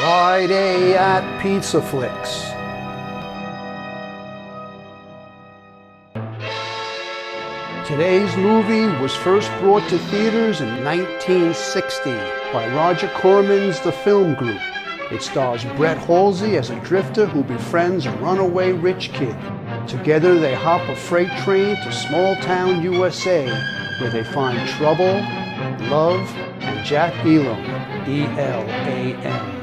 Friday at PizzaFLIX. Today's movie was first brought to theaters in 1960 by Roger Corman's The Film Group. It stars Brett Halsley as a drifter who befriends a runaway rich kid. Together they hop a freight train to small-town USA, where they find trouble, love, and Jack Elam, E-L-A-M.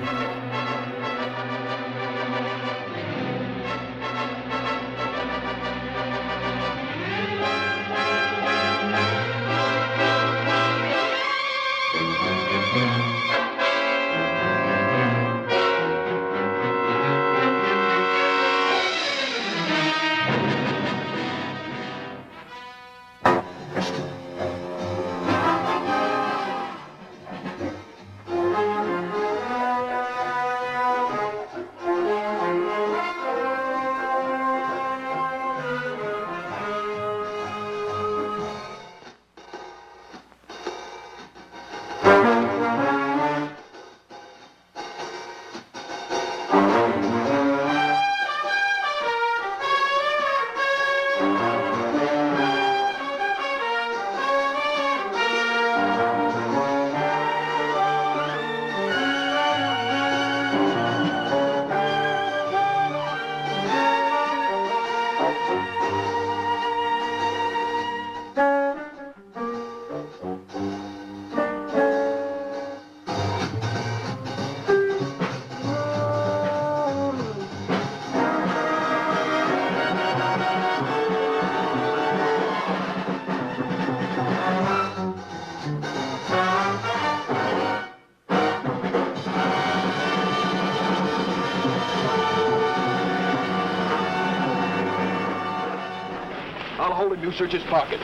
I'll hold him. You search his pockets.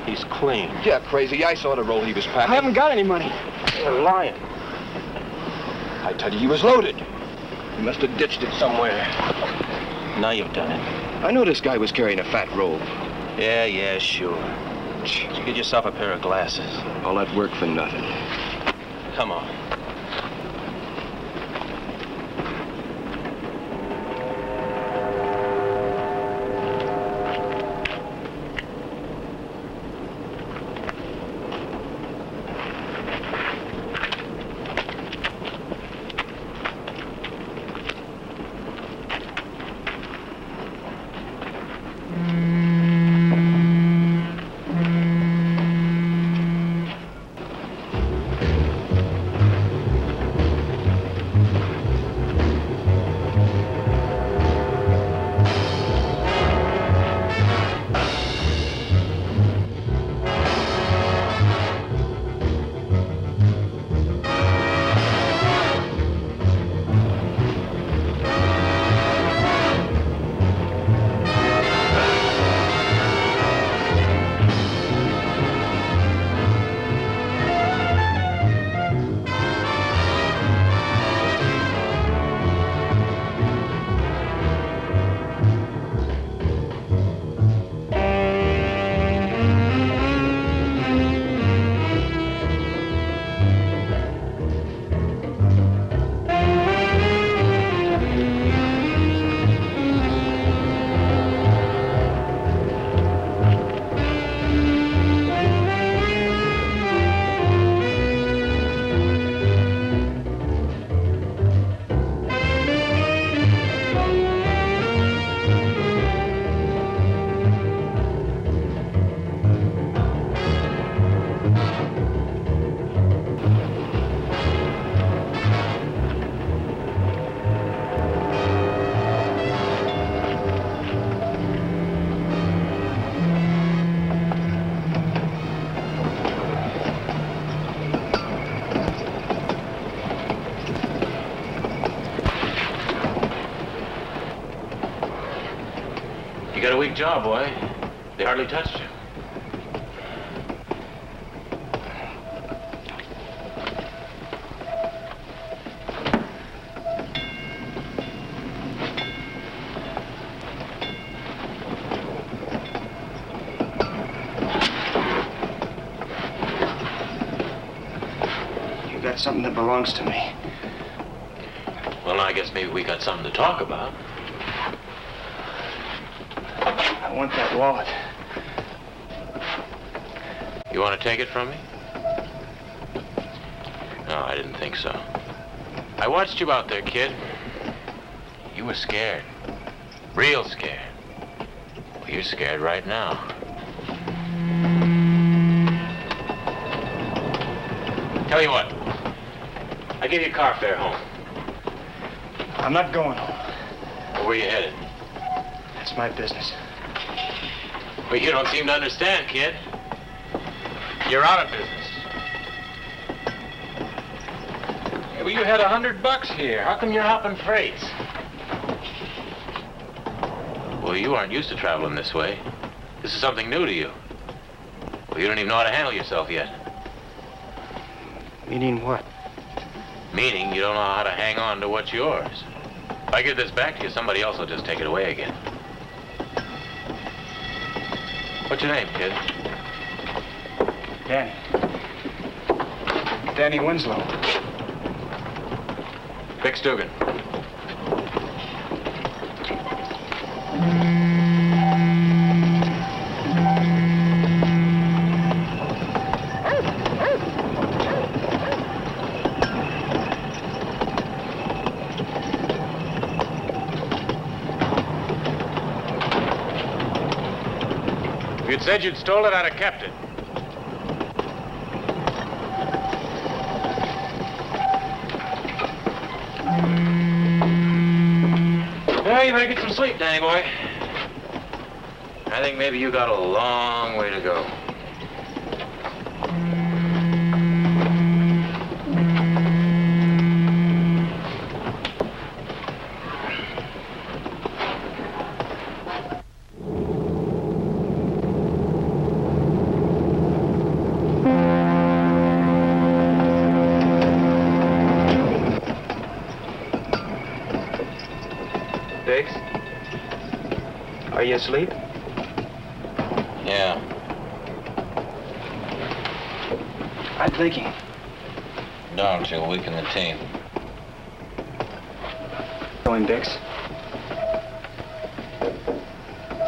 He's clean. Yeah, crazy. I saw the roll he was packing. I haven't got any money. You're lying. I tell you, he was loaded. He must have ditched it somewhere. Now you've done it. I know this guy was carrying a fat roll. Yeah, sure. You get yourself a pair of glasses. All that work for nothing. Come on. You got a weak jaw, boy. They hardly touched you. You got something that belongs to me. Well, I guess maybe we got something to talk about. I want that wallet. You want to take it from me? No, I didn't think so. I watched you out there, kid. You were scared. Real scared. Well, you're scared right now. Tell you what. I give you car fare home. I'm not going home. Well, where you headed? That's my business. Well, you don't seem to understand, kid. You're out of business. Yeah, well, you had $100 here. How come you're hopping freights? Well, you aren't used to traveling this way. This is something new to you. Well, you don't even know how to handle yourself yet. Meaning what? Meaning you don't know how to hang on to what's yours. If I give this back to you, somebody else will just take it away again. What's your name, kid? Danny. Danny Winslow. Vic Dugan. If you'd said you'd stole it, I'd have kept it. Well, you better get some sleep, Danny boy. I think maybe you got a long way to go. Biggs? Are you asleep? Yeah. I'm thinking. Don't, you'll weaken the team. Going, Biggs?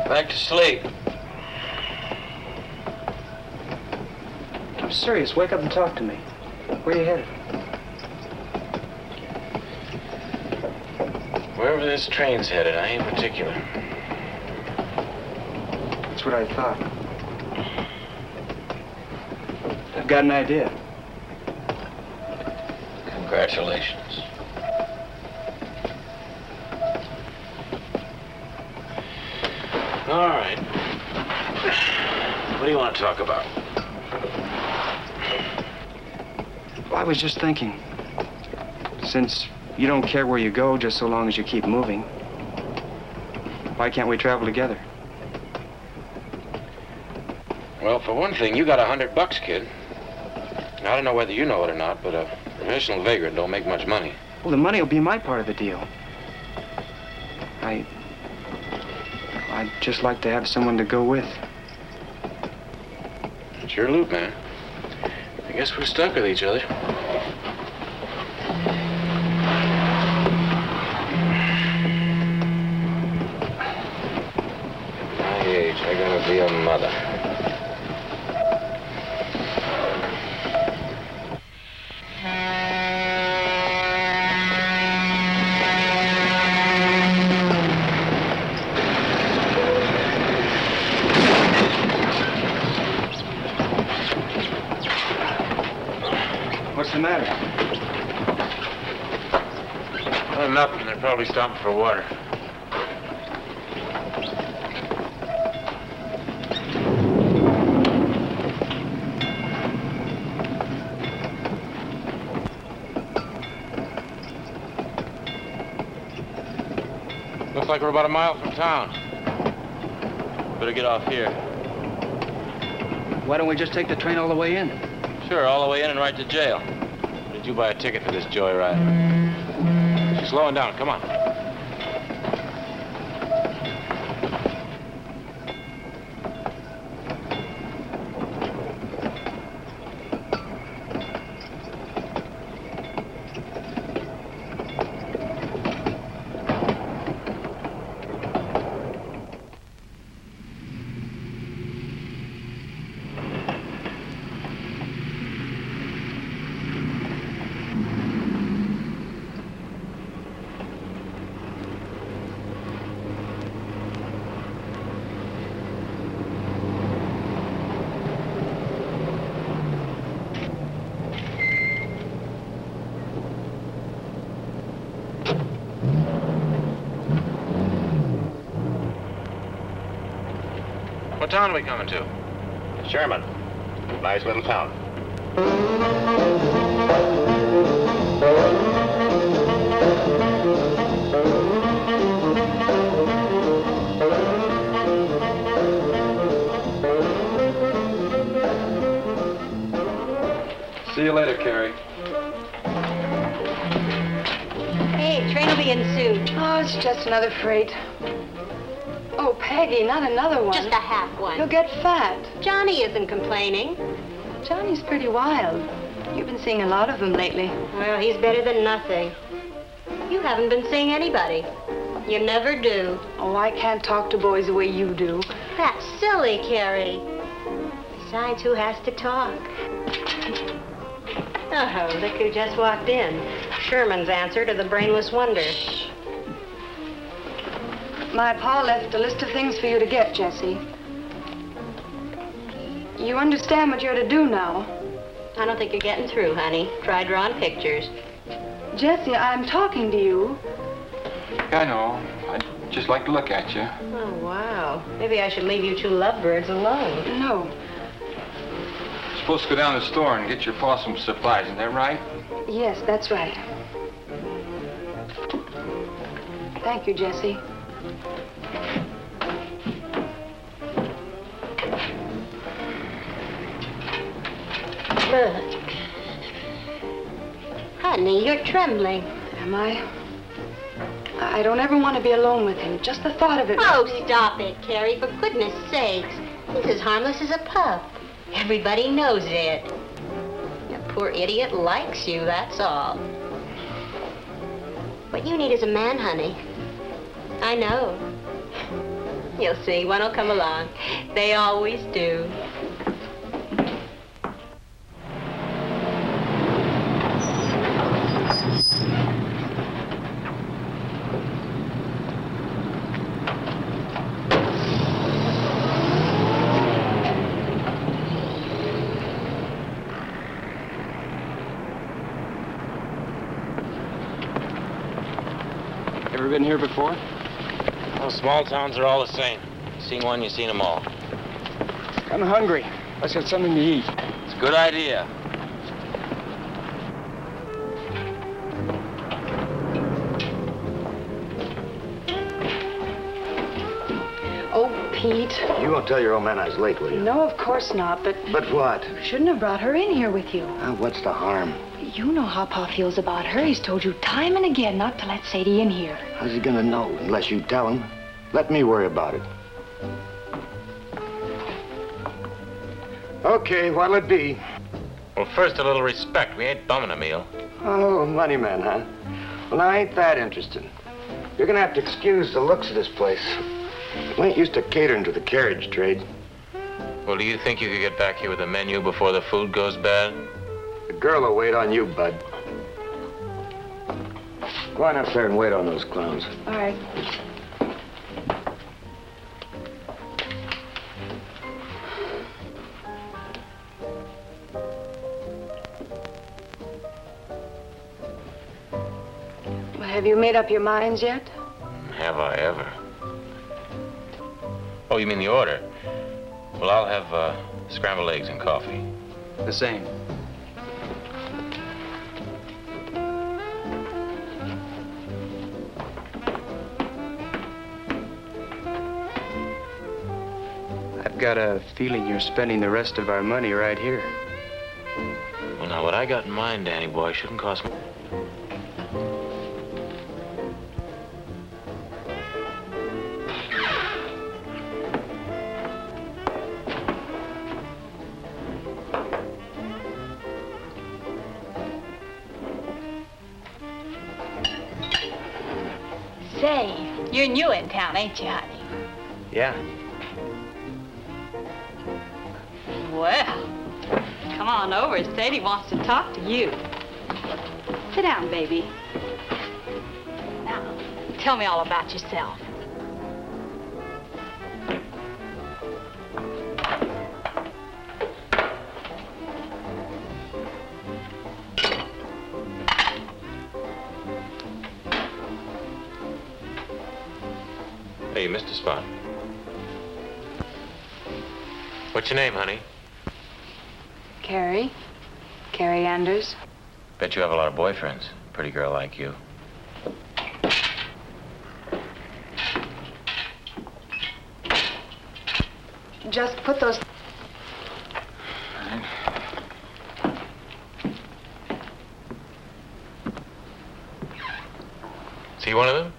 Back to sleep. I'm serious. Wake up and talk to me. Where are you headed? Wherever this train's headed, I ain't particular. That's what I thought. I've got an idea. Congratulations. All right. What do you want to talk about? Well, I was just thinking. Since you don't care where you go just so long as you keep moving, why can't we travel together? Well, for one thing, you got $100, kid. Now, I don't know whether you know it or not, but a professional vagrant don't make much money. Well, the money will be my part of the deal. I'd just like to have someone to go with. It's your loot, man. I guess we're stuck with each other. At my age, I gotta be a mother. What's the matter? Oh, nothing. They're probably stopping for water. Looks like we're about a mile from town. Better get off here. Why don't we just take the train all the way in? Sure, all the way in and right to jail. Did you buy a ticket for this joyride? She's slowing down. Come on. What town are we coming to? Sherman. Nice little town. See you later, Carrie. Hey, train will be in soon. Oh, it's just another freight. Oh, Peggy, not another one. Just a half one. You'll get fat. Johnny isn't complaining. Johnny's pretty wild. You've been seeing a lot of them lately. Well, he's better than nothing. You haven't been seeing anybody. You never do. Oh, I can't talk to boys the way you do. That's silly, Carrie. Besides, who has to talk? Oh, look who just walked in. Sherman's answer to the brainless wonder. My pa left a list of things for you to get, Jessie. You understand what you're to do now. I don't think you're getting through, honey. Try drawing pictures. Jessie, I'm talking to you. I know. I'd just like to look at you. Oh, wow. Maybe I should leave you two lovebirds alone. No. You're supposed to go down to the store and get your pa some supplies, isn't that right? Yes, that's right. Thank you, Jessie. Look. Honey, you're trembling. Am I? I don't ever want to be alone with him. Just the thought of it. Oh, stop it, Carrie, for goodness sakes. He's as harmless as a pup. Everybody knows it. That poor idiot likes you, that's all. What you need is a man, honey. I know. You'll see, one will come along. They always do. Ever been here before? Well, small towns are all the same. Seen one, you've seen them all. I'm hungry. Let's get something to eat. It's a good idea. Oh, Pete. You won't tell your old man I was late, will you? No, of course not, but But what? you shouldn't have brought her in here with you. What's the harm? You know how Pa feels about her. He's told you time and again not to let Sadie in here. How's he gonna know unless you tell him? Let me worry about it. Okay, what'll it be? Well, first, a little respect. We ain't bumming a meal. Oh, money man, huh? Well, now, I ain't that interested. You're gonna have to excuse the looks of this place. We ain't used to catering to the carriage trade. Well, do you think you could get back here with a menu before the food goes bad? The girl will wait on you, bud. Go on up there and wait on those clowns. All right. Well, have you made up your minds yet? Have I ever? Oh, you mean the order? Well, I'll have scrambled eggs and coffee. The same. I've got a feeling you're spending the rest of our money right here. Well, now, what I got in mind, Danny boy, shouldn't cost me. Say, you're new in town, ain't you, honey? Yeah. Well, come on over. Sadie wants to talk to you. Sit down, baby. Now, tell me all about yourself. Hey, Mr. Spot. What's your name, honey? Carrie. Carrie Anders. Bet you have a lot of boyfriends. Pretty girl like you. Just put those... See one of them?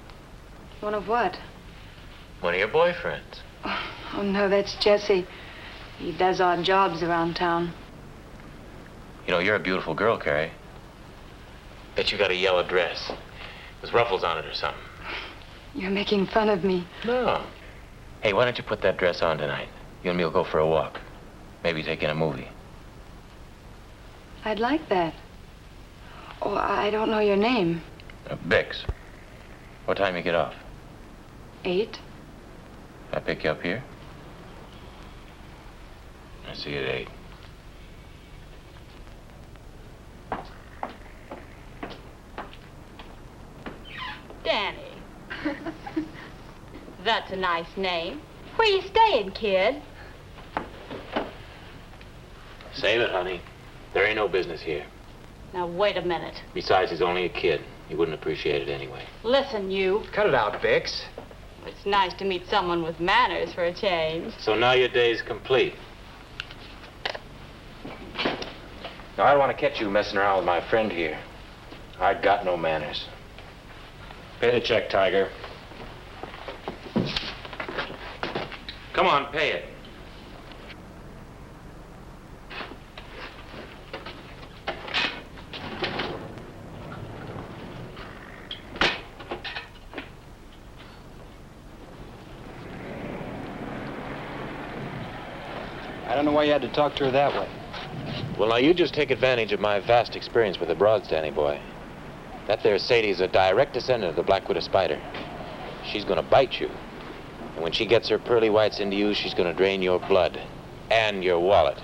One of what? One of your boyfriends. Oh, no, that's Jesse. He does odd jobs around town. You know, you're a beautiful girl, Carrie. Bet you got a yellow dress with ruffles on it or something. You're making fun of me. No. Hey, why don't you put that dress on tonight? You and me will go for a walk. Maybe take in a movie. I'd like that. Oh, I don't know your name. Bix. What time you get off? 8? I pick you up here? I see you at 8. Danny. That's a nice name. Where you staying, kid? Save it, honey. There ain't no business here. Now, wait a minute. Besides, he's only a kid. He wouldn't appreciate it anyway. Listen, you. Cut it out, Bix. It's nice to meet someone with manners for a change. So now your day's complete. Now, I don't want to catch you messing around with my friend here. I got no manners. Pay the check, Tiger. Come on, pay it. I don't know why you had to talk to her that way. Well, now, you just take advantage of my vast experience with the broads, Danny boy. That there Sadie's a direct descendant of the black widow spider. She's gonna bite you. And when she gets her pearly whites into you, she's gonna drain your blood and your wallet.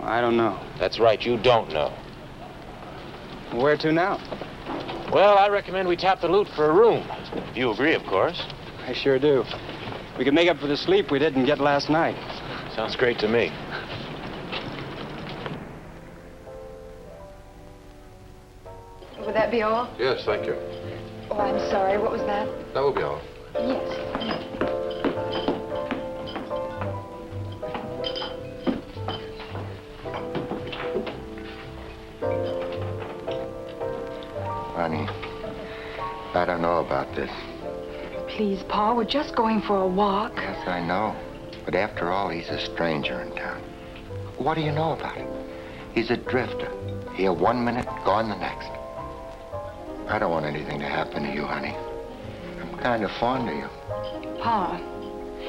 I don't know. That's right, you don't know. Where to now? Well, I recommend we tap the loot for a room. If you agree, of course. I sure do. We can make up for the sleep we didn't get last night. Sounds great to me. Would that be all? Yes, thank you. Oh, I'm sorry. What was that? That will be all. Yes. Honey, I don't know about this. Please, Pa, we're just going for a walk. Yes, I know. But after all, he's a stranger in town. What do you know about him? He's a drifter. Here 1 minute, gone the next. I don't want anything to happen to you, honey. I'm kind of fond of you. Pa,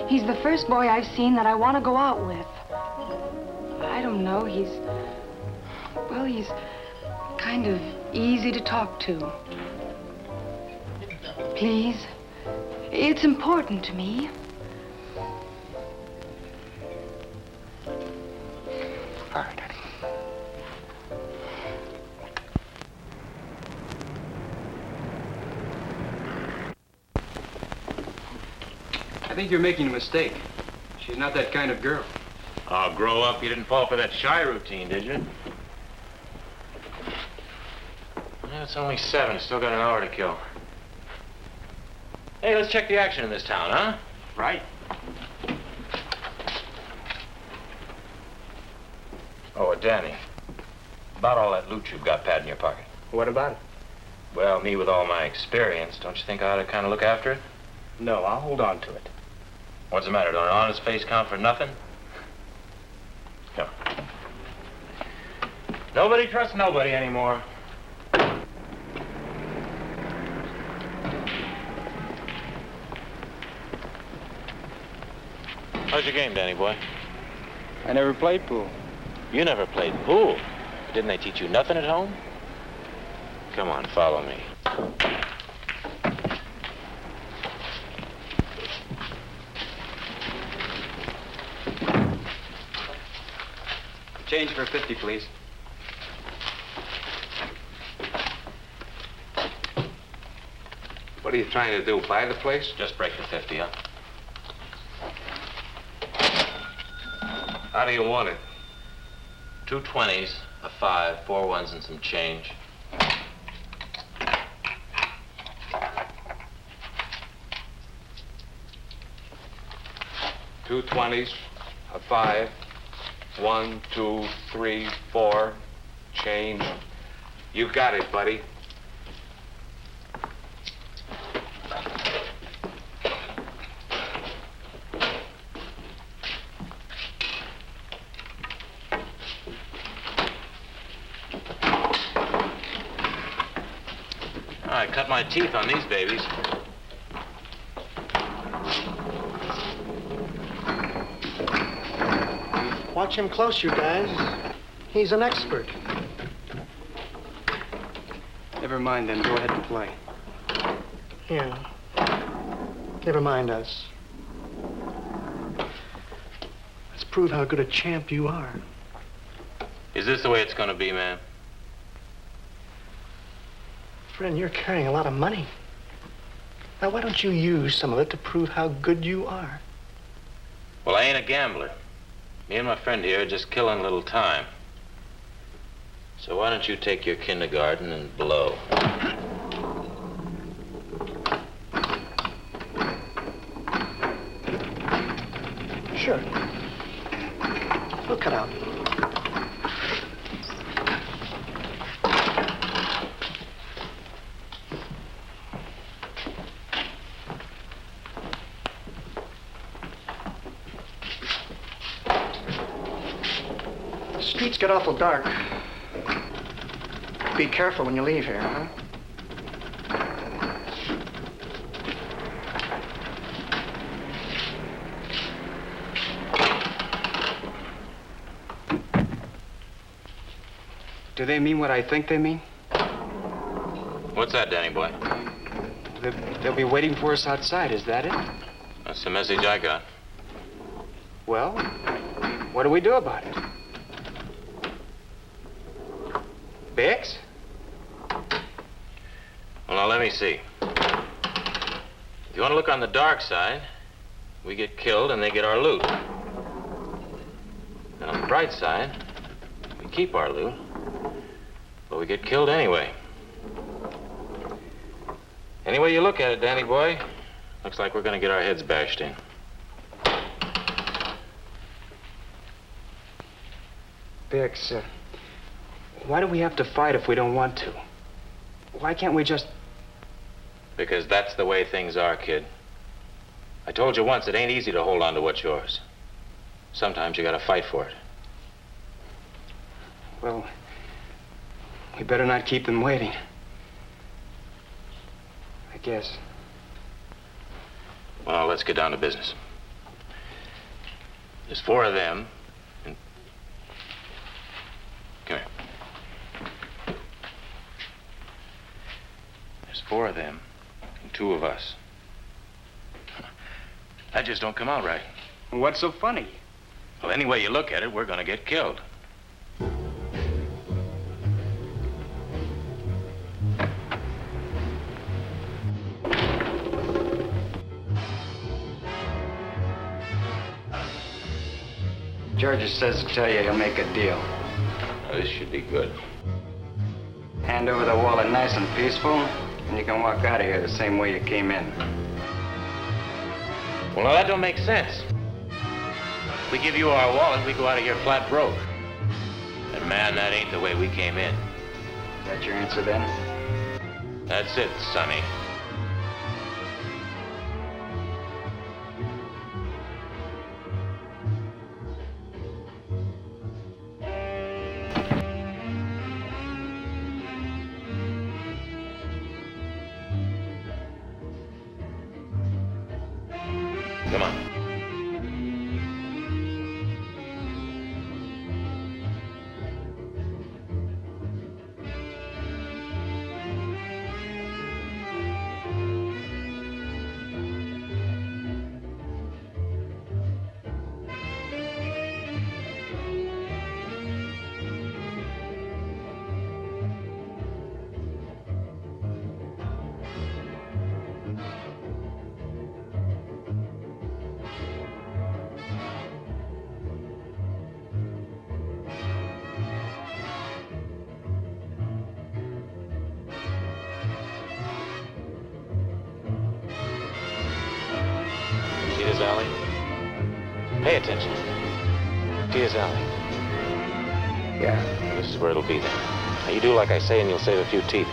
he's the first boy I've seen that I want to go out with. I don't know, he's kind of easy to talk to. Please, it's important to me. All right, honey. I think you're making a mistake. She's not that kind of girl. Oh, grow up. You didn't fall for that shy routine, did you? Well, it's only 7. Still got an hour to kill. Hey, let's check the action in this town, huh? Right. Oh, Danny. About all that loot you've got padding your pocket. What about it? Well, me with all my experience, don't you think I ought to kind of look after it? No, I'll hold on to it. What's the matter? Don't an honest face count for nothing? Come. Nobody trusts nobody anymore. How's your game, Danny boy? I never played pool. You never played pool. Didn't they teach you nothing at home? Come on, follow me. Change for 50, please. What are you trying to do, buy the place? Just break the 50, huh? How do you want it? 2 20s, a 5, 4 1s, and some change. Two 20s, a 5, 1, 2, 3, 4, change. You got it, buddy. I cut my teeth on these babies. Watch him close, you guys. He's an expert. Never mind then. Go ahead and play. Yeah. Never mind us. Let's prove how good a champ you are. Is this the way it's gonna be, man? Friend, you're carrying a lot of money. Now, why don't you use some of it to prove how good you are? Well, I ain't a gambler. Me and my friend here are just killing a little time. So why don't you take your kindergarten and blow? Sure. We'll cut out. Streets get awful dark. Be careful when you leave here, huh? Do they mean what I think they mean? What's that, Danny boy? They'll be waiting for us outside, is that it? That's the message I got. Well, what do we do about it? Bix? Well, now, let me see. If you want to look on the dark side, we get killed and they get our loot. And on the bright side, we keep our loot, but we get killed anyway. Any way you look at it, Danny boy, looks like we're going to get our heads bashed in. Bix, why do we have to fight if we don't want to? Why can't we just... Because that's the way things are, kid. I told you once, it ain't easy to hold on to what's yours. Sometimes you gotta fight for it. Well, we better not keep them waiting. I guess. Well, let's get down to business. There's 4 of them, and... Come here. There's 4 of them and 2 of us. That just don't come out right. What's so funny? Well, any way you look at it, we're gonna get killed. George says to tell you he'll make a deal. Now, this should be good. Hand over the wallet nice and peaceful, and you can walk out of here the same way you came in. Well, now, that don't make sense. If we give you our wallet, we go out of here flat broke. And man, that ain't the way we came in. Is that your answer then? That's it, Sonny. Come on. Pay attention. See his alley. Yeah. This is where it'll be then. Now, you do like I say and you'll save a few teeth.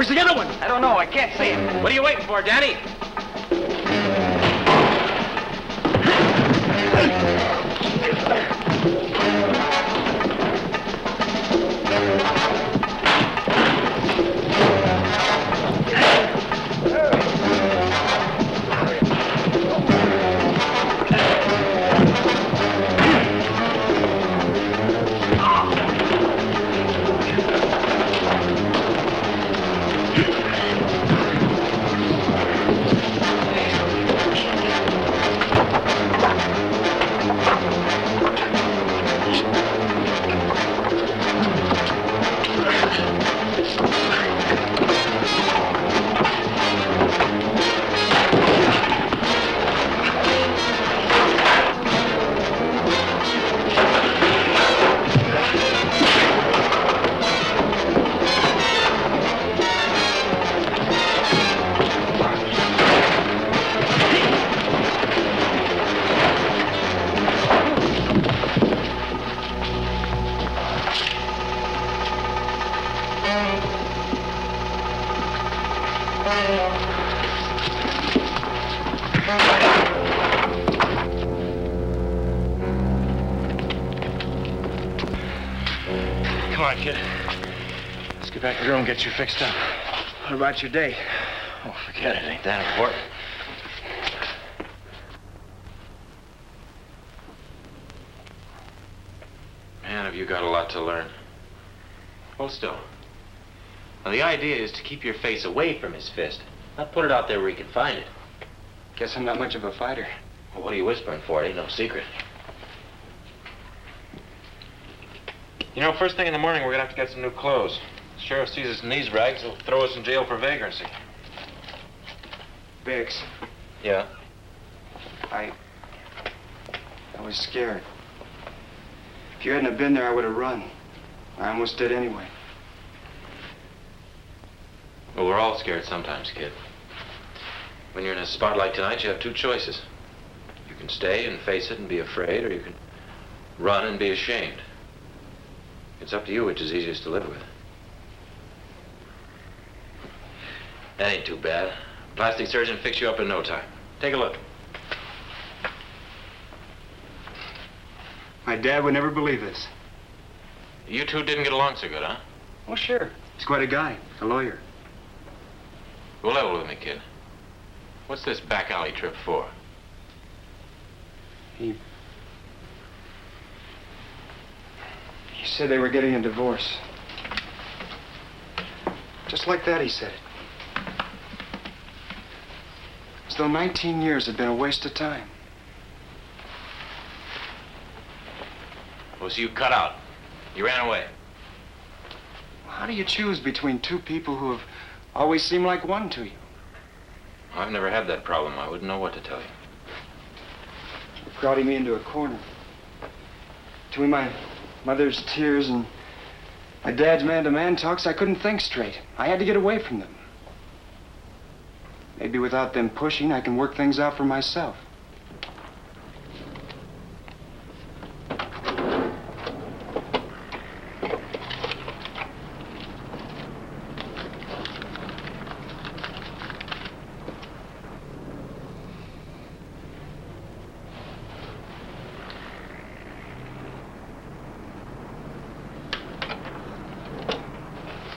Where's the other one? I don't know. I can't see him. What are you waiting for, Danny? Come on, kid. Let's get back to your room and get you fixed up. What about your day? Oh, forget it. Ain't that important. Man, have you got a lot to learn. Hold still. Now, the idea is to keep your face away from his fist, not put it out there where he can find it. Guess I'm not much of a fighter. Well, what are you whispering for? It ain't no secret. You know, first thing in the morning, we're gonna have to get some new clothes. The sheriff sees us in these rags, he'll throw us in jail for vagrancy. Biggs, Yeah? I was scared. If you hadn't have been there, I would have run. I almost did anyway. Well, we're all scared sometimes, kid. When you're in a spot like tonight, you have two choices. You can stay and face it and be afraid, or you can run and be ashamed. It's up to you which is easiest to live with. That ain't too bad. Plastic surgeon fix you up in no time. Take a look. My dad would never believe this. You two didn't get along so good, huh? Well, sure. He's quite a guy, a lawyer. Go level with me, kid. What's this back alley trip for? He said they were getting a divorce. Just like that, he said it. As though 19 years had been a waste of time. Well, so you cut out. You ran away. How do you choose between two people who have always seemed like one to you? I've never had that problem. I wouldn't know what to tell you. You're crowding me into a corner. Between my mother's tears and my dad's man-to-man talks, I couldn't think straight. I had to get away from them. Maybe without them pushing, I can work things out for myself.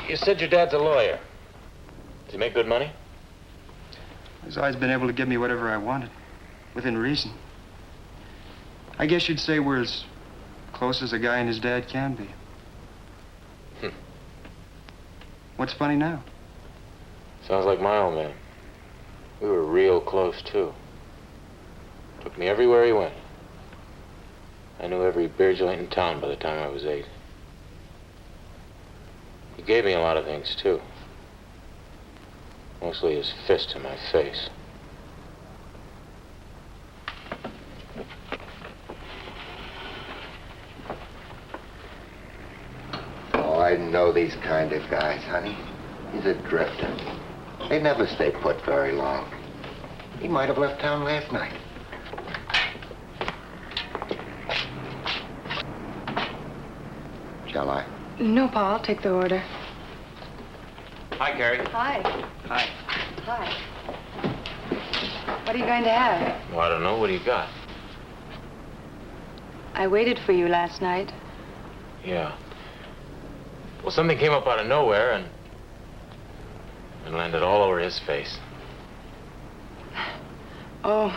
You said your dad's a lawyer. Does he make good money? He's always been able to give me whatever I wanted, within reason. I guess you'd say we're as close as a guy and his dad can be. What's funny now? Sounds like my old man. We were real close, too. Took me everywhere he went. I knew every beer joint in town by the time I was 8. He gave me a lot of things, too. Mostly his fist in my face. Oh, I know these kind of guys, honey. He's a drifter. They never stay put very long. He might have left town last night. Shall I? No, Pa, I'll take the order. Hi, Carrie. Hi. Hi. Hi. What are you going to have? Well, I don't know. What do you got? I waited for you last night. Yeah. Well, something came up out of nowhere and landed all over his face. Oh.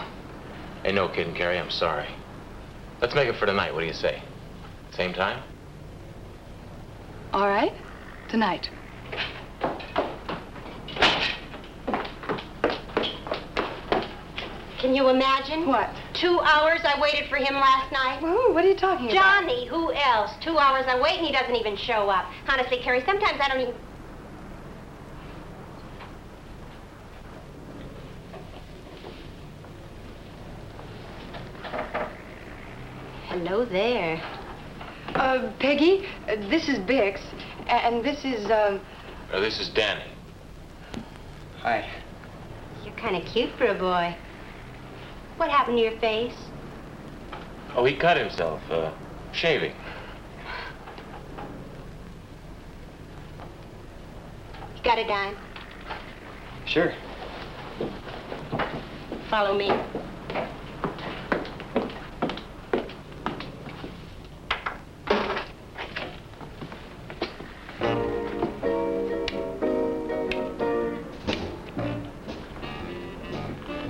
Hey, no kidding, Carrie. I'm sorry. Let's make it for tonight. What do you say? Same time? All right. Tonight. Can you imagine? What? 2 hours I waited for him last night. Who? What are you talking about? Johnny, who else? 2 hours I wait and he doesn't even show up. Honestly, Carrie, sometimes I don't even... Hello there. Peggy, this is Bix, and this is, This is Danny. Hi. You're kind of cute for a boy. What happened to your face? Oh, he cut himself, shaving. You got a dime? Sure. Follow me.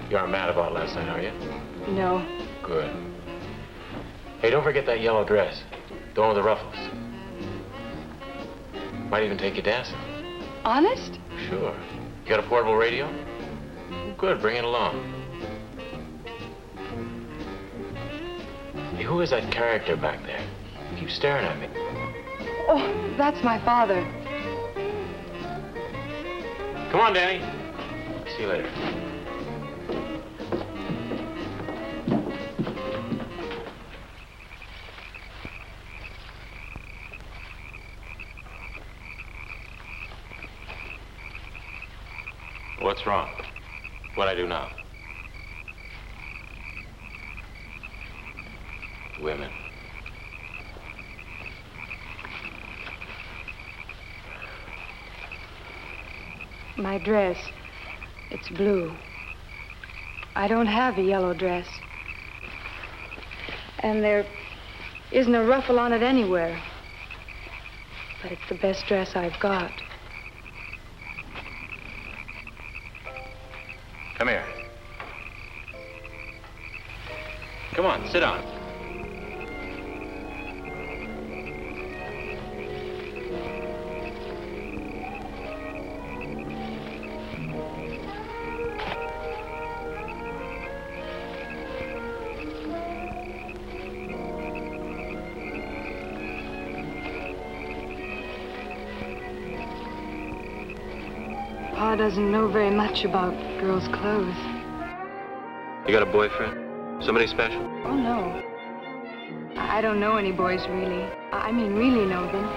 You aren't mad about last night, are you? no. Good. Hey, don't forget that yellow dress. The one with the ruffles. Might even take you dancing. Honest? Sure. You got a portable radio? Good, bring it along. Hey, who is that character back there? He keeps staring at me. Oh, that's my father. Come on, Danny. See you later. What's wrong? What'd I do now? Women. My dress. It's blue. I don't have a yellow dress. And there isn't a ruffle on it anywhere. But it's the best dress I've got. Come here. Come on, sit down. Pa doesn't know very much about girls' clothes. You got a boyfriend? Somebody special? Oh, no. I don't know any boys, really. I mean, really know them.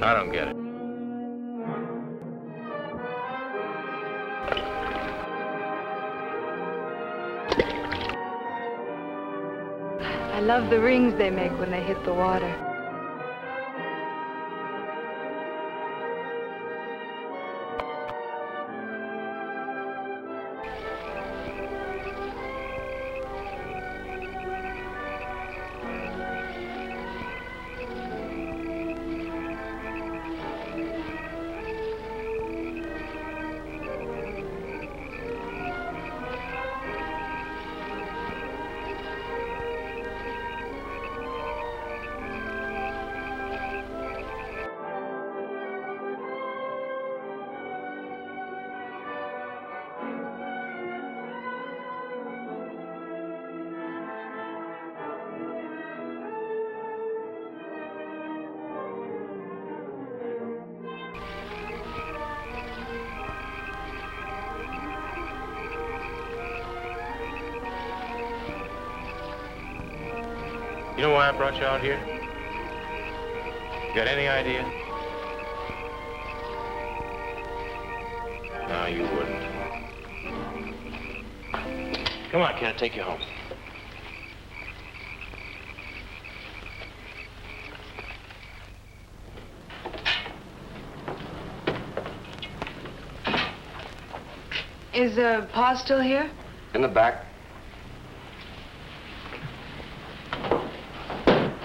I don't get it. I love the rings they make when they hit the water. You know why I brought you out here? You got any idea? No, you wouldn't. Come on, can I take you home? Is Pa still here? In the back.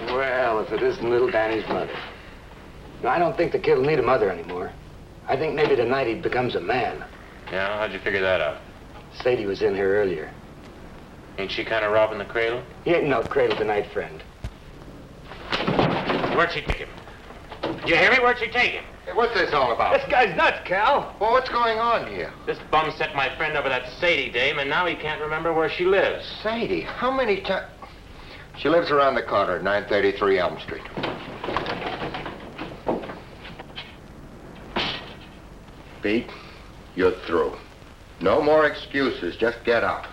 Well, if it isn't little Danny's mother. No, I don't think the kid will need a mother anymore. I think maybe tonight he becomes a man. Yeah, how'd you figure that out? Sadie was in here earlier. Ain't she kind of robbing the cradle? He ain't no cradle tonight, friend. Where'd she take him? You hear me? Where'd she take him? Hey, what's this all about? This guy's nuts, Cal. Well, what's going on here? This bum set my friend over that Sadie dame, and now he can't remember where she lives. Sadie, how many times? She lives around the corner at 933 Elm Street. Pete, you're through. No more excuses. Just get out.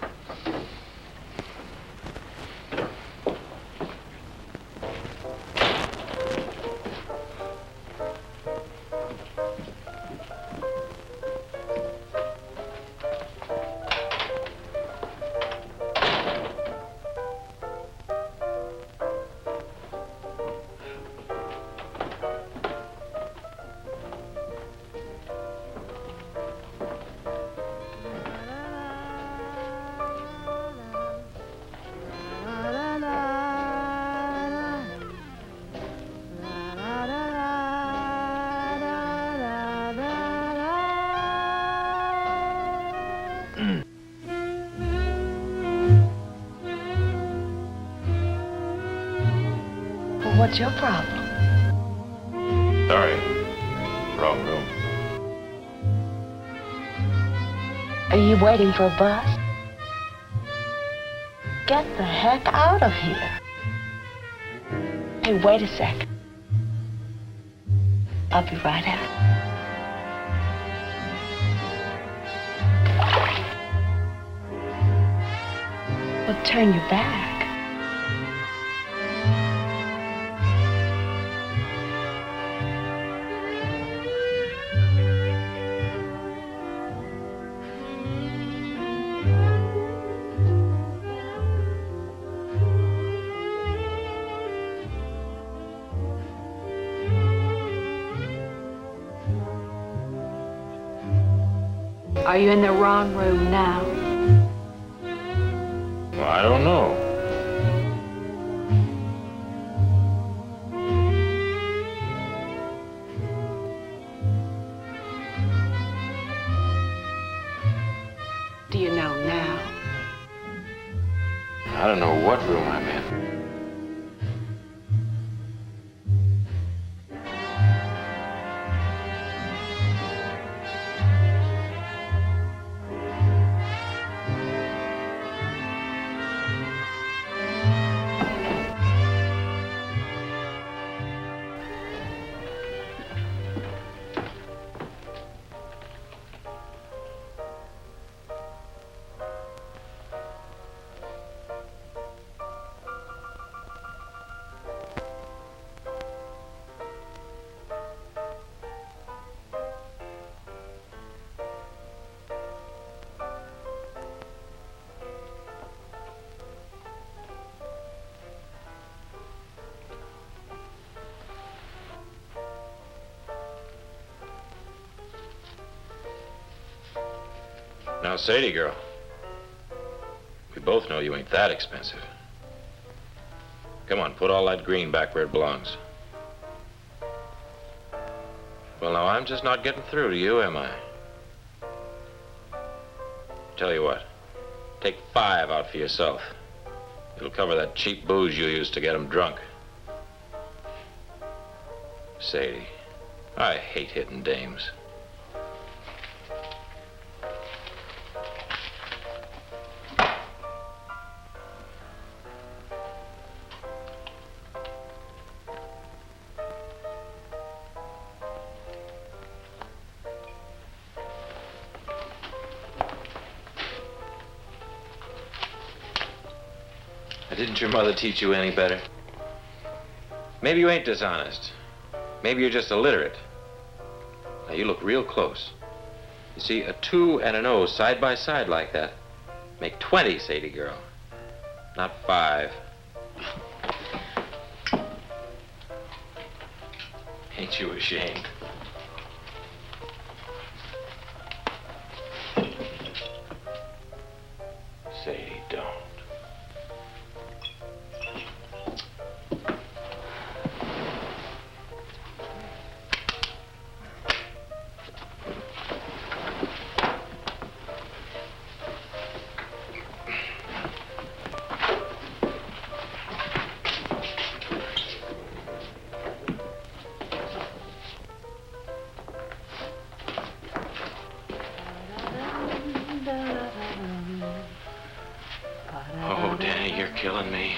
What's your problem? Sorry. Wrong room. Are you waiting for a bus? Get the heck out of here. Hey, wait a sec. I'll be right out. Well, turn your back. Are you in the wrong room now? Well, I don't know. Do you know now? I don't know what room I'm in. Now, Sadie girl, we both know you ain't that expensive. Come on, put all that green back where it belongs. Well, now, I'm just not getting through to you, am I? Tell you what, take 5 out for yourself. It'll cover that cheap booze you used to get 'em drunk. Sadie, I hate hitting dames. Didn't your mother teach you any better? Maybe you ain't dishonest. Maybe you're just illiterate. Now, you look real close. You see, a 2 and an O side by side like that make 20, Sadie girl. Not 5. Ain't you ashamed? Sadie, don't. Oh, Danny, you're killing me.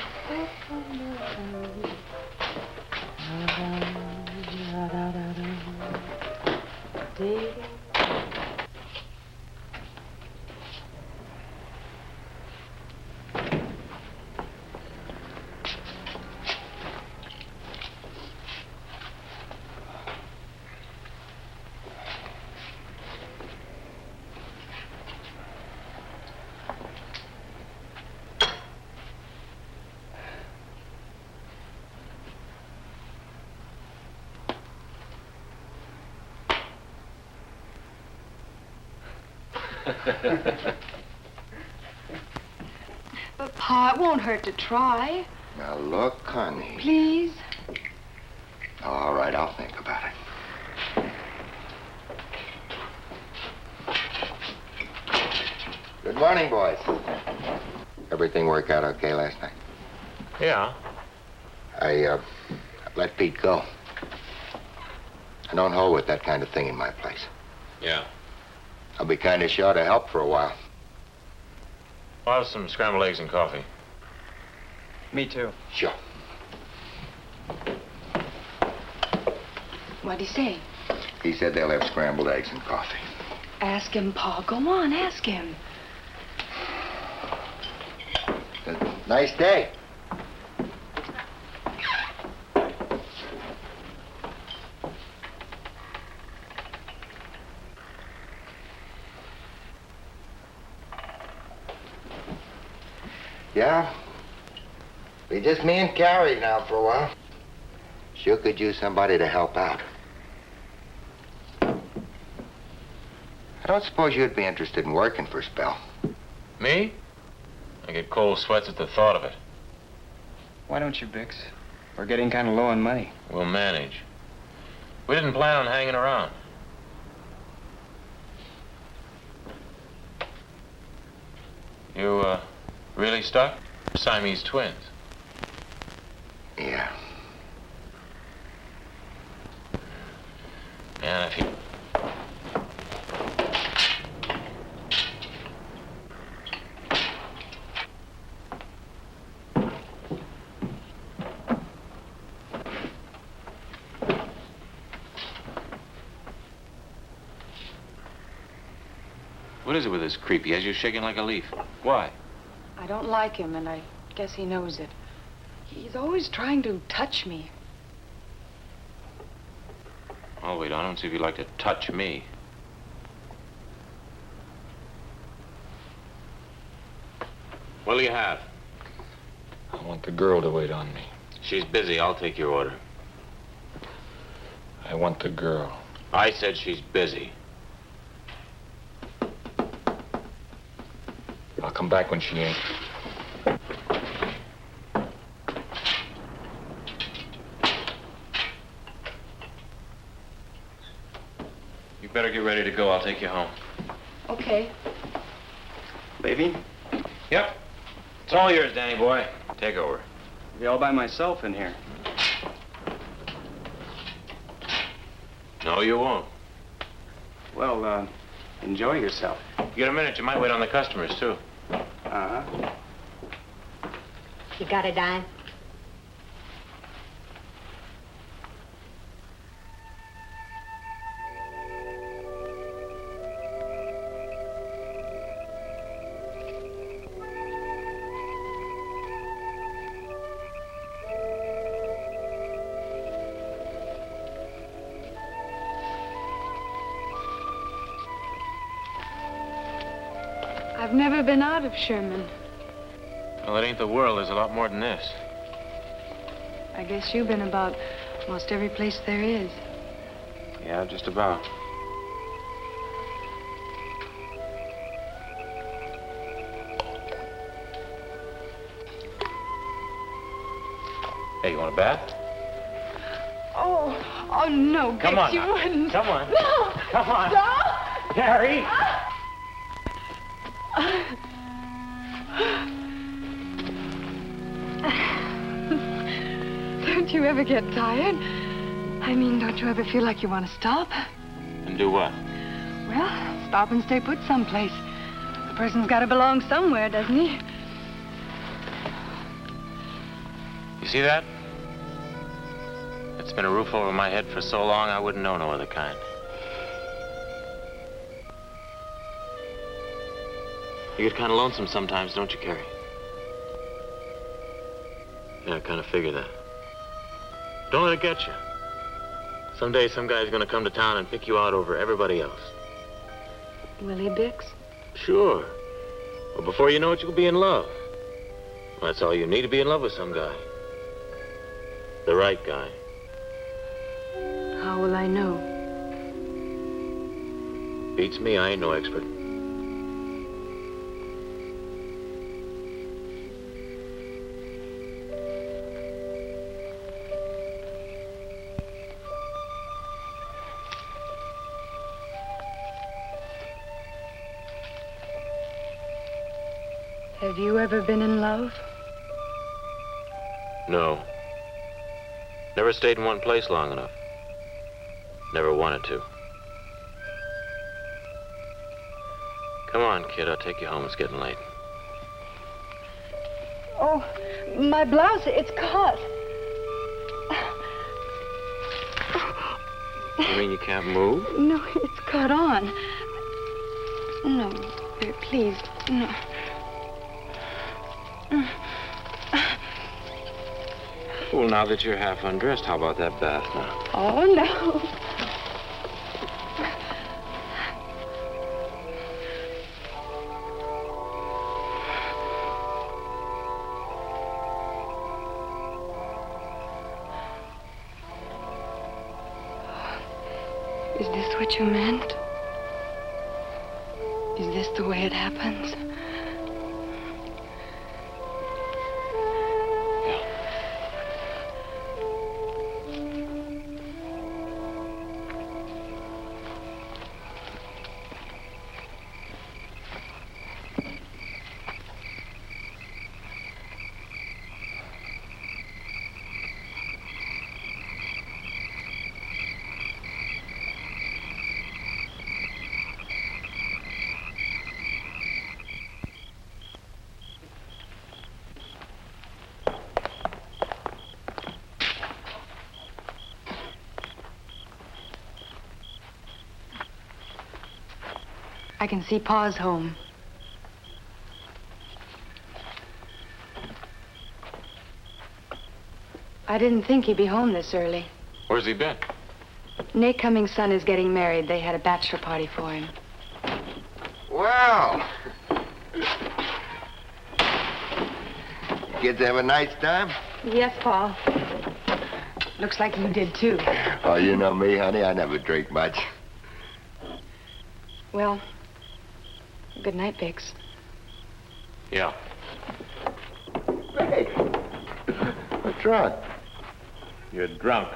But, Pa, it won't hurt to try. Now, look, honey. Please? All right, I'll think about it. Good morning, boys. Everything work out okay last night? Yeah. I let Pete go. I don't hold with that kind of thing in my place. Yeah. I'll be kind of short of help for a while. I'll have some scrambled eggs and coffee. Me too. Sure. What'd he say? He said they'll have scrambled eggs and coffee. Ask him, Pa. Go on, ask him. Nice day. Yeah? Be just me and Carrie now for a while. Sure could use somebody to help out. I don't suppose you'd be interested in working for a spell. Me? I get cold sweats at the thought of it. Why don't you, Bix? We're getting kind of low on money. We'll manage. We didn't plan on hanging around. You, really stuck? Siamese twins. Yeah. Man, if you... What is it with this creep? He has you shaking like a leaf. Why? I don't like him, and I guess he knows it. He's always trying to touch me. Oh, wait, I don't see if you'd like to touch me. What'll you have? I want the girl to wait on me. She's busy. I'll take your order. I want the girl. I said she's busy. I'll come back when she ain't. You better get ready to go. I'll take you home. Okay. Baby, Yep. It's all yours, Danny boy. Take over. I'll be all by myself in here. No, you won't. Well, enjoy yourself. You get a minute, you might wait on the customers, too. Uh-huh. You got a dime? I've never been out of Sherman. Well, it ain't the world. There's a lot more than this. I guess you've been about most every place there is. Yeah, just about. Hey, you want a bath? Oh, no, Come Bix, on you now. wouldn't. Come on. No. Come on. No. Carrie! Don't you ever get tired? I mean, don't you ever feel like you want to stop? And do what? Well, stop and stay put someplace. The person's got to belong somewhere, doesn't he? You see that? It's been a roof over my head for so long, I wouldn't know no other kind. You get kind of lonesome sometimes, don't you, Carrie? Yeah, I kind of figure that. Don't let it get you. Someday some guy's gonna come to town and pick you out over everybody else. Will he, Bix? Sure. Well, before you know it, you'll be in love. Well, that's all you need, to be in love with some guy. The right guy. How will I know? Beats me, I ain't no expert. Have you ever been in love? No. Never stayed in one place long enough. Never wanted to. Come on, kid, I'll take you home. It's getting late. Oh, my blouse, it's caught. You mean you can't move? No, it's caught on. No, dear, please, no. Well, now that you're half undressed, how about that bath now? Oh, no. Is this what you meant? Is this the way it happens? I can see Pa's home. I didn't think he'd be home this early. Where's he been? Nate Cummings' son is getting married. They had a bachelor party for him. Well. Kids have a nice time? Yes, Pa. Looks like you did, too. Oh, you know me, honey. I never drink much. Well, good night, Bix. Yeah. Hey, what's wrong? You're drunk.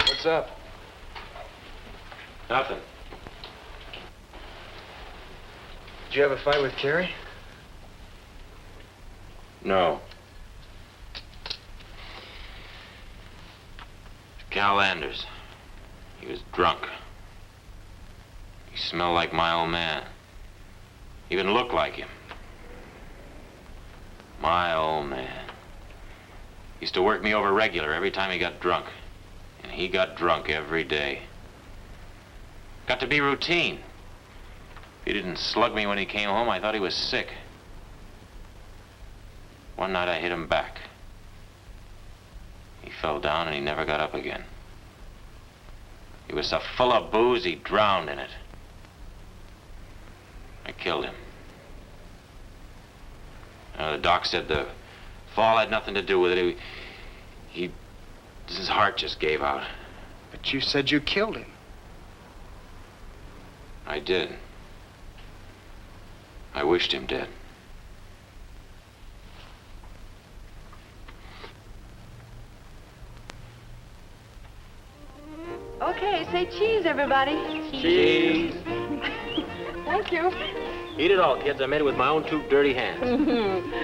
What's up? Nothing. Did you have a fight with Carrie? No. Cal Anders. He was drunk. He smelled like my old man. Even looked like him. My old man. Used to work me over regular every time he got drunk. And he got drunk every day. Got to be routine. If he didn't slug me when he came home, I thought he was sick. One night I hit him back. He fell down and he never got up again. He was so full of booze, he drowned in it. I killed him. The doc said the fall had nothing to do with it. His heart just gave out. But you said you killed him. I did. I wished him dead. Okay, say cheese, everybody. Cheese. Thank you. Eat it all, kids. I made it with my own two dirty hands.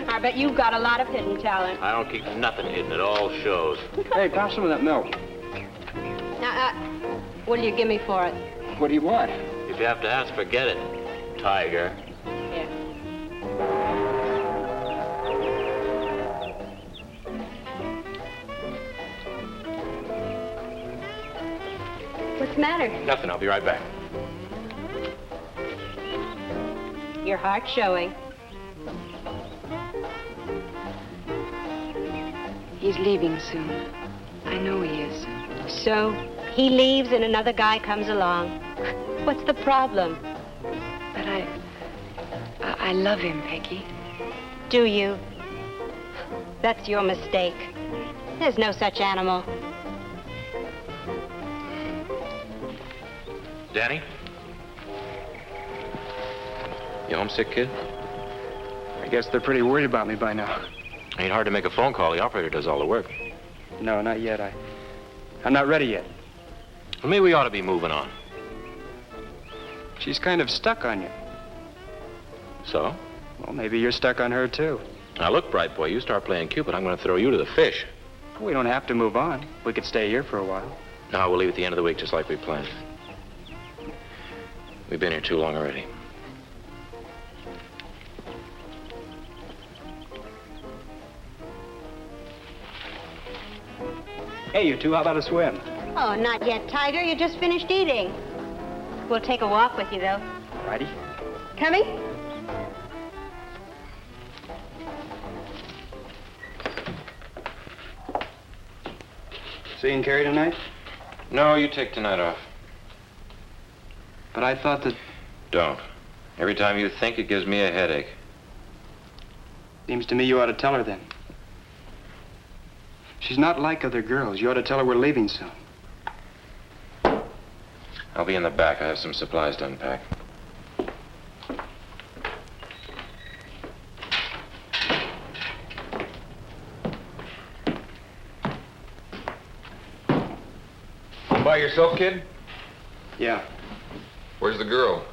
I bet you've got a lot of hidden talent. I don't keep nothing hidden. It all shows. Hey, pass some of that milk. Now, what'll you give me for it? What do you want? If you have to ask, forget it, Tiger. Here. What's the matter? Nothing. I'll be right back. Your heart's showing. He's leaving soon. I know he is. So, he leaves and another guy comes along. What's the problem? But I love him, Peggy. Do you? That's your mistake. There's no such animal. Danny? You homesick, kid? I guess they're pretty worried about me by now. Ain't hard to make a phone call. The operator does all the work. No, not yet. I'm not ready yet. Well, maybe we ought to be moving on. She's kind of stuck on you. So? Well, maybe you're stuck on her, too. Now, look, bright boy, you start playing Cupid, I'm going to throw you to the fish. We don't have to move on. We could stay here for a while. No, we'll leave at the end of the week, just like we planned. We've been here too long already. Hey, you two, how about a swim? Oh, not yet, Tiger. You just finished eating. We'll take a walk with you, though. Righty. Coming? Seeing Carrie tonight? No, you take tonight off. But I thought that... Don't. Every time you think, it gives me a headache. Seems to me you ought to tell her then. She's not like other girls. You ought to tell her we're leaving soon. I'll be in the back. I have some supplies to unpack. Home by yourself, kid? Yeah. Where's the girl?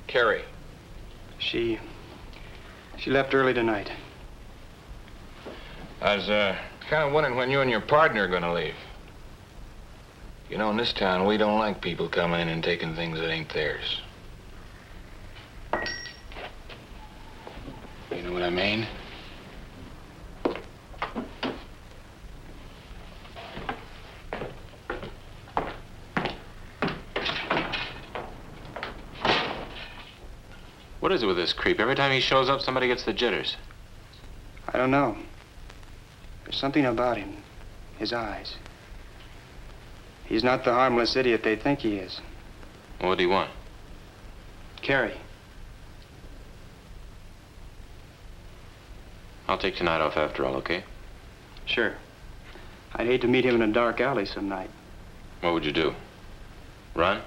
Carrie. She left early tonight. I was, kind of wondering when you and your partner are gonna leave. You know, in this town, we don't like people coming in and taking things that ain't theirs. You know what I mean? What is it with this creep? Every time he shows up, somebody gets the jitters. I don't know. There's something about him. His eyes. He's not the harmless idiot they think he is. What do you want? Carrie. I'll take tonight off after all, okay? Sure. I'd hate to meet him in a dark alley some night. What would you do? Run?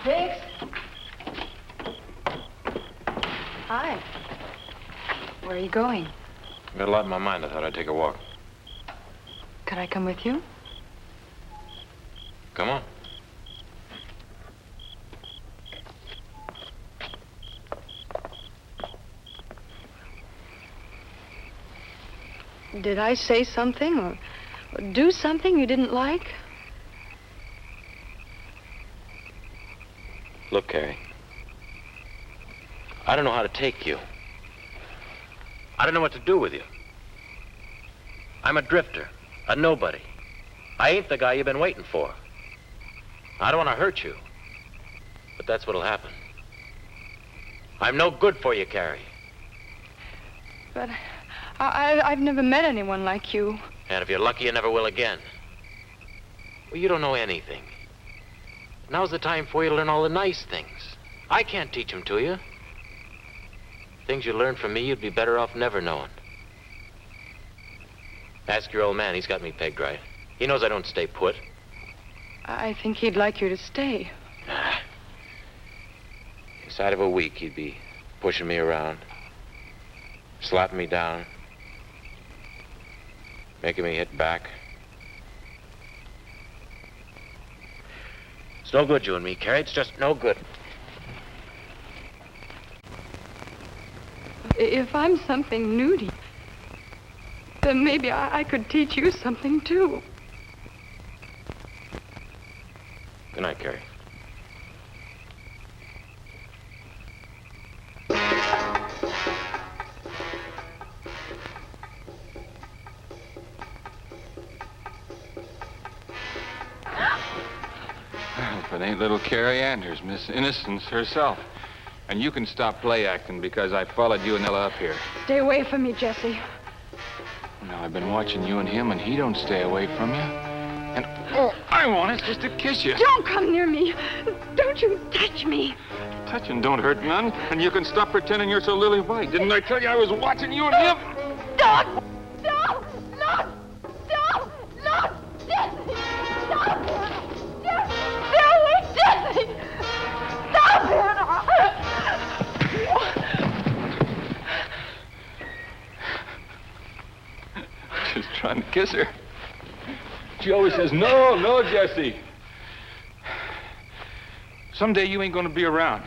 Biggs? Hi. Where are you going? I've got a lot in my mind. I thought I'd take a walk. Could I come with you? Come on. Did I say something or do something you didn't like? Look, Carrie. I don't know how to take you. I don't know what to do with you. I'm a drifter, a nobody. I ain't the guy you've been waiting for. I don't want to hurt you, but that's what'll happen. I'm no good for you, Carrie. But I've never met anyone like you. And if you're lucky, you never will again. Well, you don't know anything. Now's the time for you to learn all the nice things. I can't teach them to you. Things you learn from me, you'd be better off never knowing. Ask your old man. He's got me pegged right. He knows I don't stay put. I think he'd like you to stay. Inside of a week, he'd be pushing me around, slapping me down, making me hit back. It's no good, you and me, Carrie. It's just no good. If I'm something new to you, then maybe I could teach you something, too. Good night, Carrie. If it ain't little Carrie Anders, Miss Innocence herself. And you can stop play acting because I followed you and Ella up here. Stay away from me, Jesse. Now, I've been watching you and him, and he don't stay away from you. And all I want is just to kiss you. Don't come near me. Don't you touch me. Touching don't hurt none, and you can stop pretending you're so lily white. Didn't I tell you I was watching you and him? Don't! No! No! No! No! Jesse! Stop it! Stay away, Jesse! Stop it! Just trying to kiss her. She always says, no, no, Jesse. Someday you ain't gonna be around.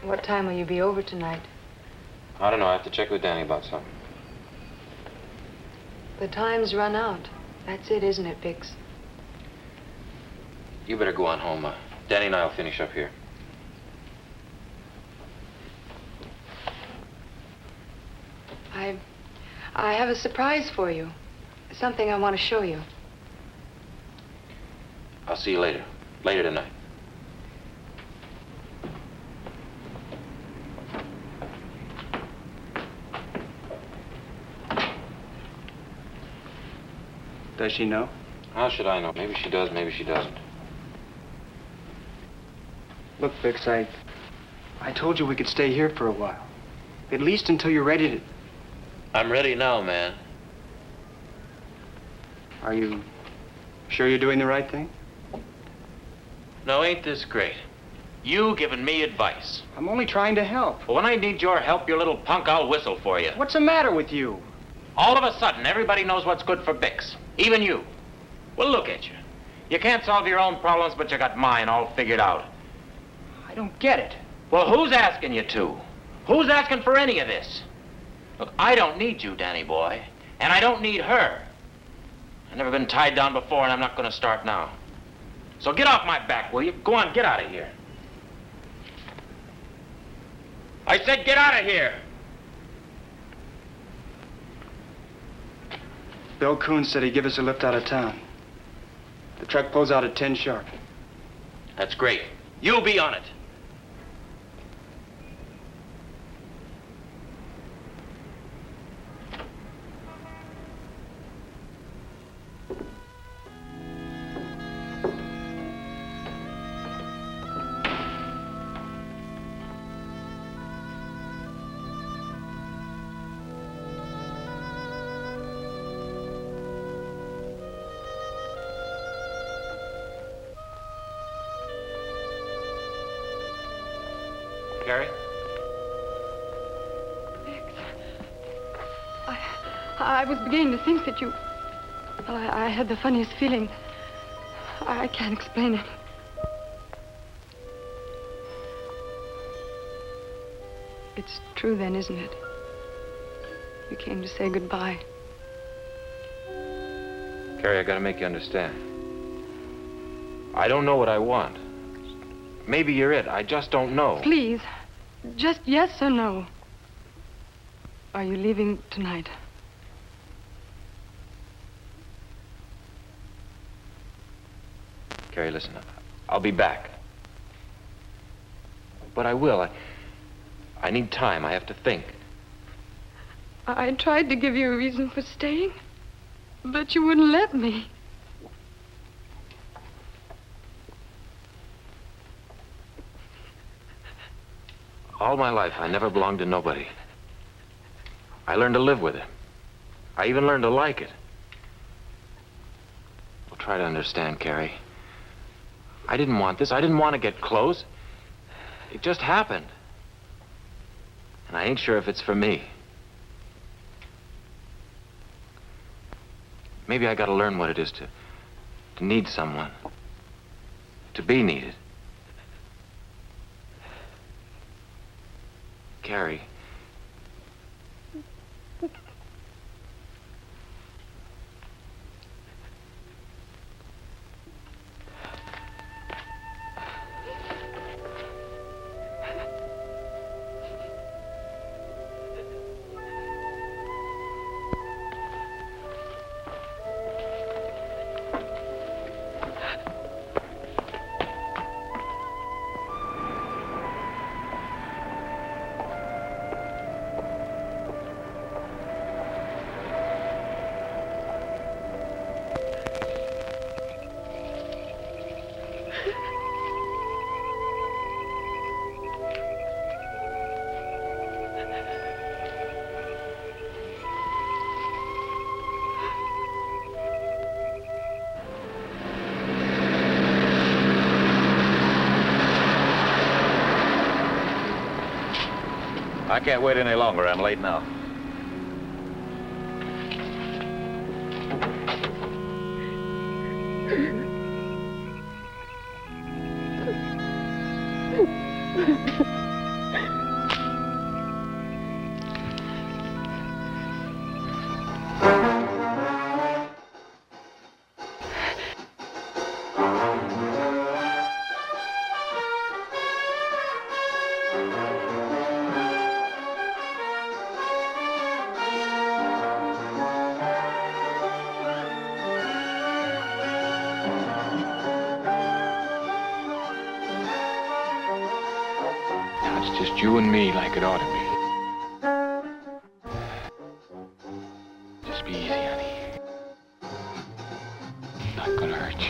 What time will you be over tonight? I don't know. I have to check with Danny about something. The time's run out. That's it, isn't it, Bix? You better go on home. Danny and I will finish up here. I have a surprise for you. Something I want to show you. I'll see you later. Later tonight. Does she know? How should I know? Maybe she does, maybe she doesn't. Look, Bix, I told you we could stay here for a while. At least until you're ready to... I'm ready now, man. Are you sure you're doing the right thing? No, ain't this great? You giving me advice. I'm only trying to help. But when I need your help, you little punk, I'll whistle for you. What's the matter with you? All of a sudden, everybody knows what's good for Bix. Even you. Well, look at you. You can't solve your own problems, but you got mine all figured out. I don't get it. Well, who's asking you to? Who's asking for any of this? Look, I don't need you, Danny boy. And I don't need her. I've never been tied down before, and I'm not going to start now. So get off my back, will you? Go on, get out of here. I said get out of here. Bill Coons said he'd give us a lift out of town. The truck pulls out at 10 sharp. That's great. You be on it. Carrie? I was beginning to think that you... Well, I had the funniest feeling. I can't explain it. It's true then, isn't it? You came to say goodbye. Carrie, I gotta make you understand. I don't know what I want. Maybe you're it. I just don't know. Please, just yes or no. Are you leaving tonight? Carrie, listen, I'll be back. But I will. I need time. I have to think. I tried to give you a reason for staying, but you wouldn't let me. All my life, I never belonged to nobody. I learned to live with it. I even learned to like it. Well, try to understand, Carrie. I didn't want this. I didn't want to get close. It just happened. And I ain't sure if it's for me. Maybe I gotta learn what it is to need someone. To be needed. Carrie. I can't wait any longer. I'm late now. Just you and me like it ought to be. Just be easy, honey. Not gonna hurt you.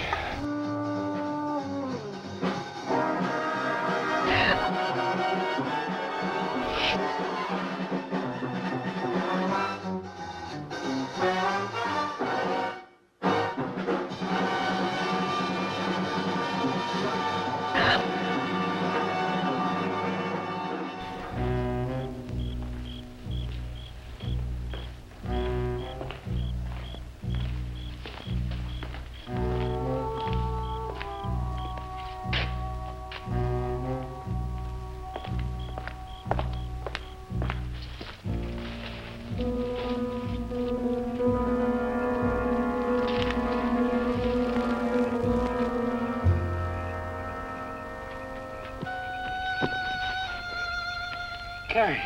Carrie.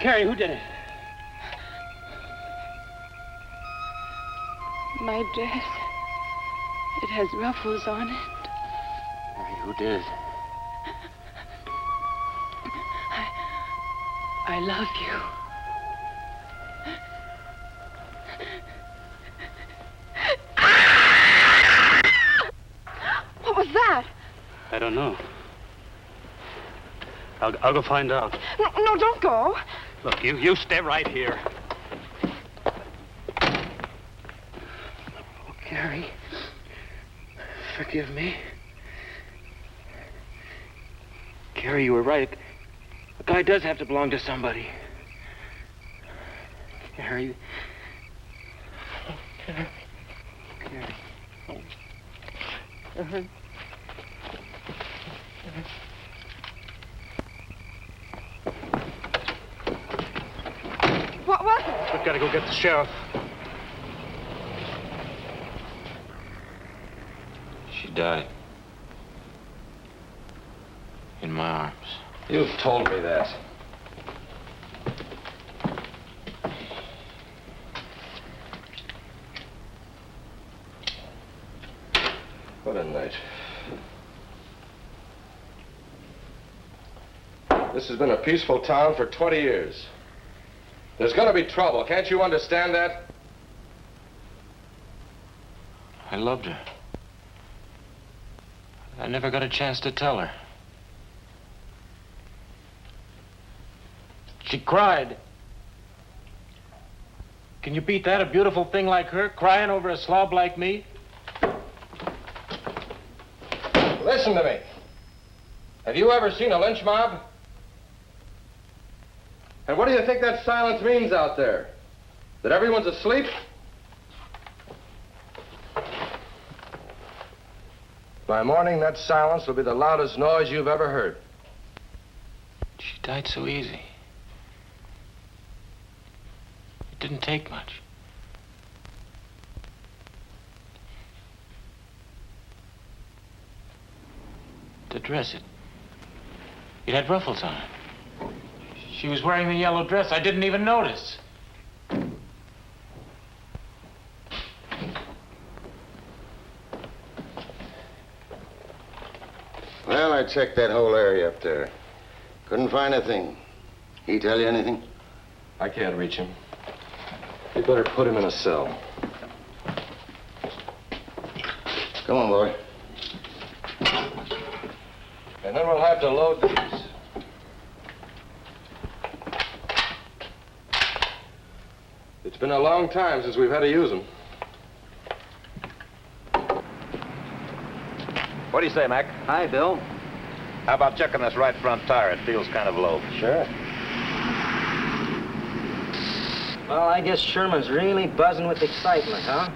Carrie, who did it? My dress. It has ruffles on it. Carrie, who did it? I love you. What was that? I don't know. I'll go find out. No, don't go. Look, you stay right here. Oh, Carrie, forgive me. Carrie, you were right. A guy does have to belong to somebody. Gary. Gary. What was it? We've got to go get the sheriff. She died. In my arms. You've told me that. What a night. This has been a peaceful town for 20 years. There's gonna be trouble. Can't you understand that? I loved her. I never got a chance to tell her. She cried. Can you beat that? A beautiful thing like her crying over a slob like me? Listen to me. Have you ever seen a lynch mob? And what do you think that silence means out there? That everyone's asleep? By morning, that silence will be the loudest noise you've ever heard. She died so easy. It didn't take much. To dress it. It had ruffles on it. She was wearing the yellow dress. I didn't even notice. Well, I checked that whole area up there. Couldn't find a thing. He tell you anything? I can't reach him. You better put him in a cell. Come on, boy. And then we'll have to load these. It's been a long time since we've had to use them. What do you say, Mac? Hi, Bill. How about checking this right front tire? It feels kind of low. Sure. Well, I guess Sherman's really buzzing with excitement, huh?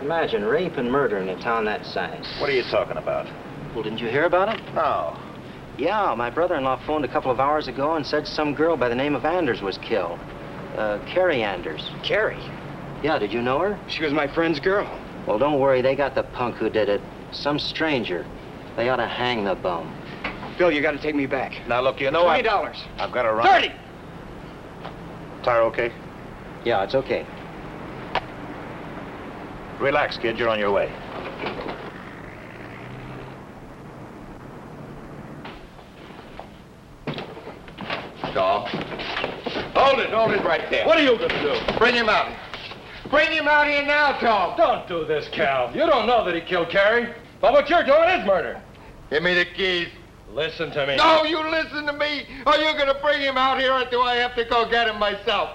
Imagine rape and murder in a town that size. What are you talking about? Well, didn't you hear about it? No. Yeah, my brother-in-law phoned a couple of hours ago and said some girl by the name of Anders was killed. Carrie Anders. Carrie? Yeah, did you know her? She was my friend's girl. Well, don't worry, they got the punk who did it. Some stranger. They ought to hang the bum. Bill, you gotta take me back. Now, look, you know $20. I've got to run. 30! Tire okay? Yeah, it's okay. Relax, kid. You're on your way. Tom. Hold it right there. What are you gonna do? Bring him out. Bring him out here now, Tom. Don't do this, Cal. You don't know that he killed Carrie. But what you're doing is murder. Give me the keys. Listen to me. No, you listen to me. Are you gonna bring him out here, or do I have to go get him myself?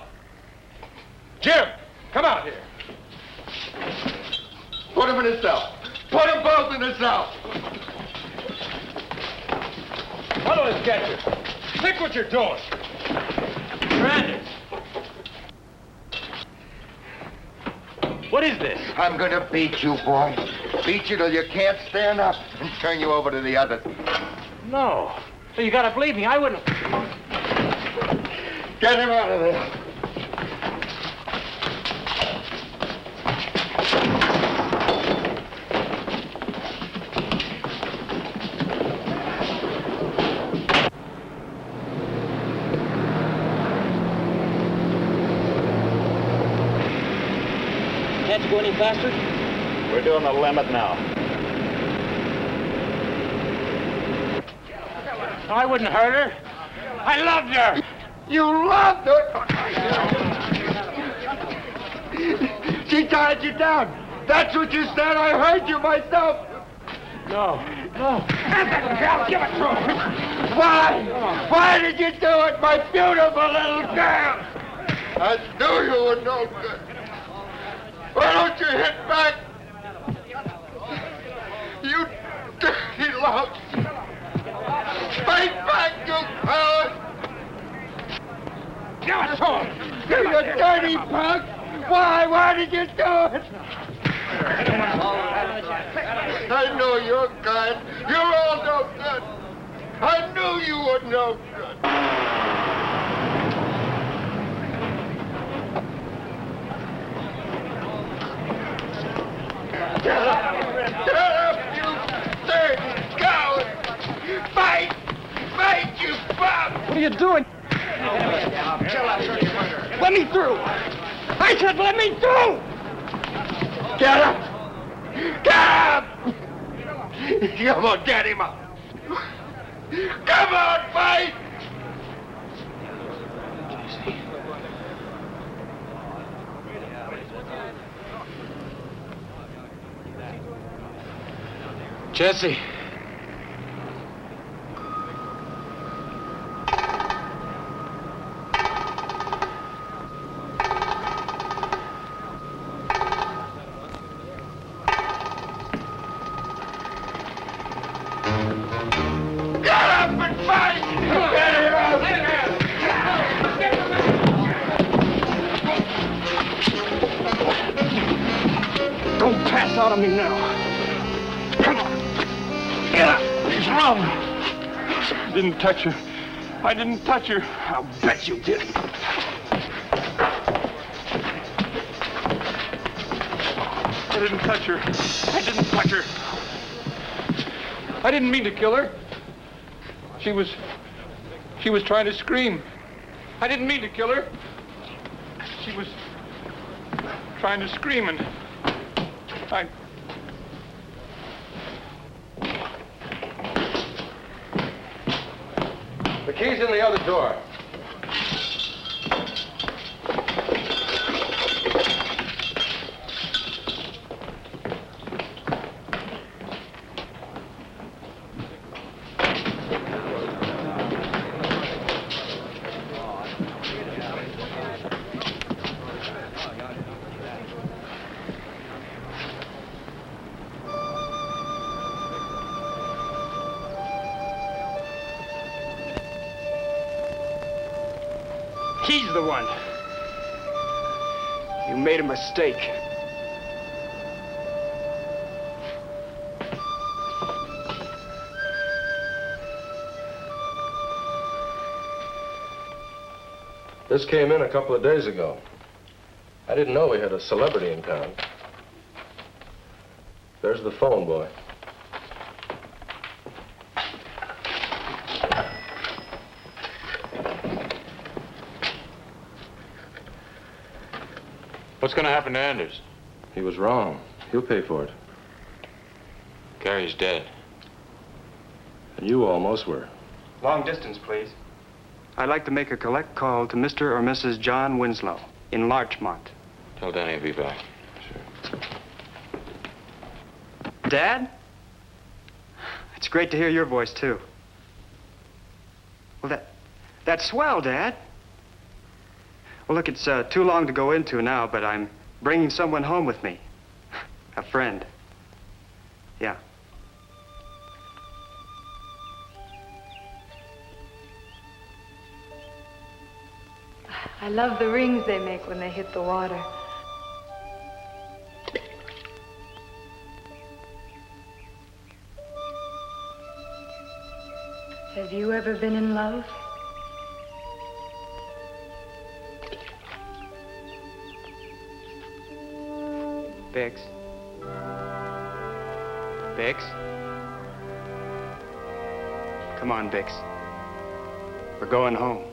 Jim, come out here. Put him in his cell. Put them both in his cell. Follow this catcher. Think what you're doing. Anders. What is this? I'm gonna beat you, boy. Beat you till you can't stand up and turn you over to the others. No. You gotta believe me. I wouldn't. Get him out of there. Can't you go any faster? We're doing the limit now. I wouldn't hurt her. I loved her. You loved her? She tied you down. That's what you said. I heard you myself. No. Cal, give it to him. Why? Why did you do it, my beautiful little girl? I knew you were no good. Why don't you hit back? You dirty lout. Fight back, you coward. Give it to him! You dirty punk! Why did you do it? I know your kind. You're all no good. I knew you were no good. Get up, you dirty coward! Fight! Fight, you bum! What are you doing? Let me through! I said let me through! Get up! Get up! Come on, get him up! Come on, fight! Jesse. Get up and fight! Get him up! Don't pass out on me now. Come on. Get up. What's wrong? I didn't touch her. I didn't touch her. I'll bet you did. I didn't touch her. I didn't touch her. I didn't mean to kill her. She was trying to scream. I didn't mean to kill her. She was trying to scream and The key's in the other door. He's the one. You made a mistake. This came in a couple of days ago. I didn't know we had a celebrity in town. There's the phone, boy. What's going to happen to Anders? He was wrong. He'll pay for it. Gary's dead. And you almost were. Long distance, please. I'd like to make a collect call to Mr. or Mrs. John Winslow in Larchmont. Tell Danny to be back. Dad? It's great to hear your voice, too. Well, that's swell, Dad. Well, look, it's too long to go into now, but I'm bringing someone home with me. A friend. Yeah. I love the rings they make when they hit the water. Have you ever been in love? Bix. Bix? Come on, Bix. We're going home.